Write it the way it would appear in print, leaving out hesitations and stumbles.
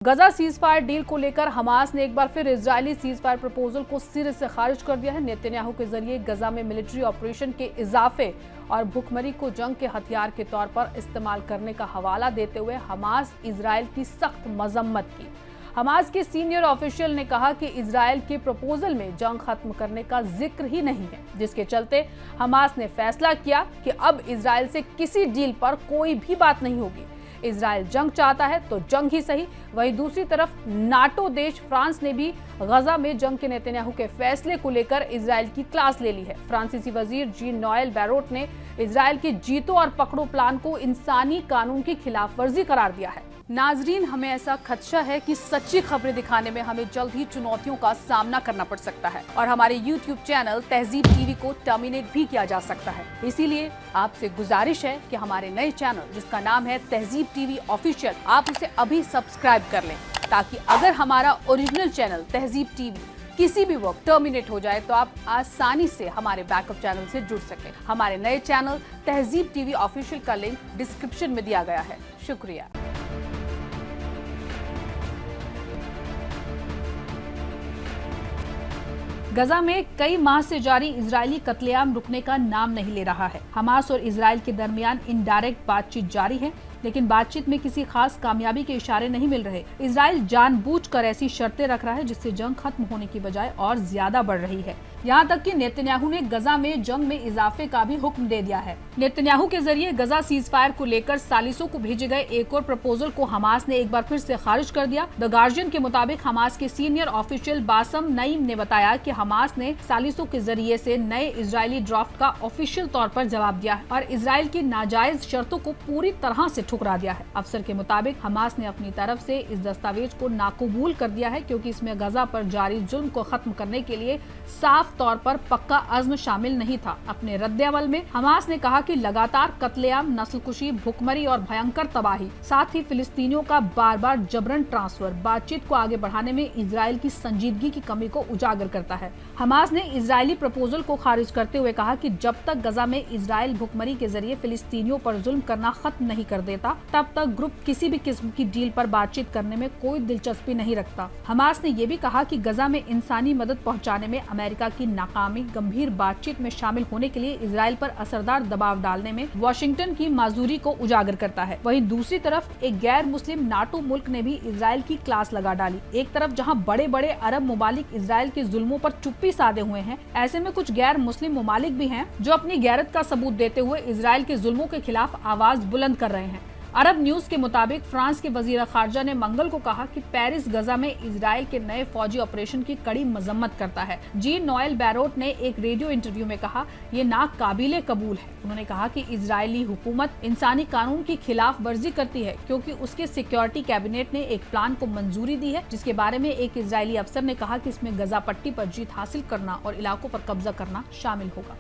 गजा ceasefire deal को लेकर Hamas ने एक बार फिर इजरायली सीजफायर प्रपोजल को सिरे से खारिज कर दिया है। नेतन्याहू के जरिए गजा में मिलिट्री ऑपरेशन के इजाफे और भुखमरी को जंग के हथियार के तौर पर इस्तेमाल करने का हवाला देते हुए हमास इजरायल की सख्त मजम्मत की। हमास के सीनियर ऑफिशियल ने कहा कि इजरायल के प्रपोजल में जंग खत्म करने का जिक्र ही नहीं है, जिसके चलते हमास ने फैसला किया कि अब इजरायल से किसी डील पर कोई भी बात नहीं होगी। इजरायल जंग चाहता है तो जंग ही सही। वहीं दूसरी तरफ नाटो देश फ्रांस ने भी गजा में जंग के नेतन्याहू के फैसले को लेकर इजरायल की क्लास ले ली है। फ्रांसीसी वजीर जीन नोएल बैरोट ने इजरायल के जीतो और पकड़ो प्लान को इंसानी कानून की खिलाफ वर्जी करार दिया है। नाजरीन, हमें ऐसा खदशा है कि सच्ची खबरें दिखाने में हमें जल्द ही चुनौतियों का सामना करना पड़ सकता है और हमारे YouTube चैनल तहजीब टीवी को टर्मिनेट भी किया जा सकता है। इसीलिए आपसे गुजारिश है कि हमारे नए चैनल जिसका नाम है तहजीब टीवी ऑफिशियल, आप उसे अभी सब्सक्राइब कर लें, ताकि अगर हमारा ओरिजिनल चैनल तहजीब टीवी किसी भी वक्त टर्मिनेट हो जाए तो आप आसानी से हमारे बैकअप चैनल से जुड़ सकें। हमारे नए चैनल तहजीब टीवी ऑफिशियल का लिंक डिस्क्रिप्शन में दिया गया है। शुक्रिया। गजा में कई माह से जारी इजरायली कत्लेआम रुकने का नाम नहीं ले रहा है। हमास और इजरायल के दरमियान इनडायरेक्ट बातचीत जारी है, लेकिन बातचीत में किसी खास कामयाबी के इशारे नहीं मिल रहे। इजरायल जानबूझकर ऐसी शर्तें रख रहा है जिससे जंग खत्म होने की बजाय और ज्यादा बढ़ रही है। यहाँ तक कि नेतन्याहू ने गजा में जंग में इजाफे का भी हुक्म दे दिया है। नेतन्याहू के जरिए गजा सीजफायर को लेकर सालिसों को भेजे गए एक और प्रपोजल को हमास ने एक बार फिर से खारिज कर दिया। द गार्जियन के मुताबिक हमास के सीनियर ऑफिशियल बासम नईम ने बताया कि हमास ने सालिसों के जरिए से नए इजरायली ड्राफ्ट का ऑफिशियल तौर पर जवाब दिया है और इजरायल की नाजायज शर्तों को पूरी तरह से ठुकरा दिया है। अफसर के मुताबिक हमास ने अपनी तरफ से इस दस्तावेज को नाकबूल कर दिया है, क्योंकि इसमें गजा पर जारी जुल्म को खत्म करने के लिए साफ तौर पर पक्का अज़्म शामिल नहीं था। अपने रद्देअमल में हमास ने कहा कि लगातार कत्लेआम, नस्लकुशी, भुखमरी और भयंकर तबाही, साथ ही फिलिस्तीनियों का बार बार जबरन ट्रांसफर बातचीत को आगे बढ़ाने में इजरायल की संजीदगी की कमी को उजागर करता है। हमास ने इजरायली प्रपोजल को खारिज करते हुए कहा कि जब तक गजा में इजरायल भुखमरी के जरिए फिलिस्तीनियों पर जुल्म करना खत्म नहीं कर देता, तब तक ग्रुप किसी भी किस्म की डील पर बातचीत करने में कोई दिलचस्पी नहीं रखता। हमास ने ये भी कहा कि गजा में इंसानी मदद पहुंचाने में अमेरिका की नाकामी गंभीर बातचीत में शामिल होने के लिए इजरायल पर असरदार दबाव डालने में वाशिंगटन की माजूरी को उजागर करता है। वहीं दूसरी तरफ एक गैर मुस्लिम नाटो मुल्क ने भी इजरायल की क्लास लगा डाली। एक तरफ जहां बड़े बड़े अरब मुमालिक इजरायल के जुल्मों पर चुप्पी साधे हुए हैं, ऐसे में कुछ गैर मुस्लिम मुमालिक भी हैं जो अपनी गैरत का सबूत देते हुए इजरायल के जुल्मों के खिलाफ आवाज बुलंद कर रहे हैं। अरब न्यूज के मुताबिक फ्रांस के वजीर खारजा ने मंगल को कहा कि पेरिस गजा में इजरायल के नए फौजी ऑपरेशन की कड़ी मजम्मत करता है। जीन नोएल बैरोट ने एक रेडियो इंटरव्यू में कहा, ये नाकाबिले कबूल है। उन्होंने कहा कि इजरायली हुकूमत इंसानी कानून की खिलाफ वर्जी करती है, क्योंकि उसके सिक्योरिटी कैबिनेट ने एक प्लान को मंजूरी दी है, जिसके बारे में एक इजरायली अफसर ने कहा कि इसमें गजा पट्टी पर जीत हासिल करना और इलाकों पर कब्जा करना शामिल होगा।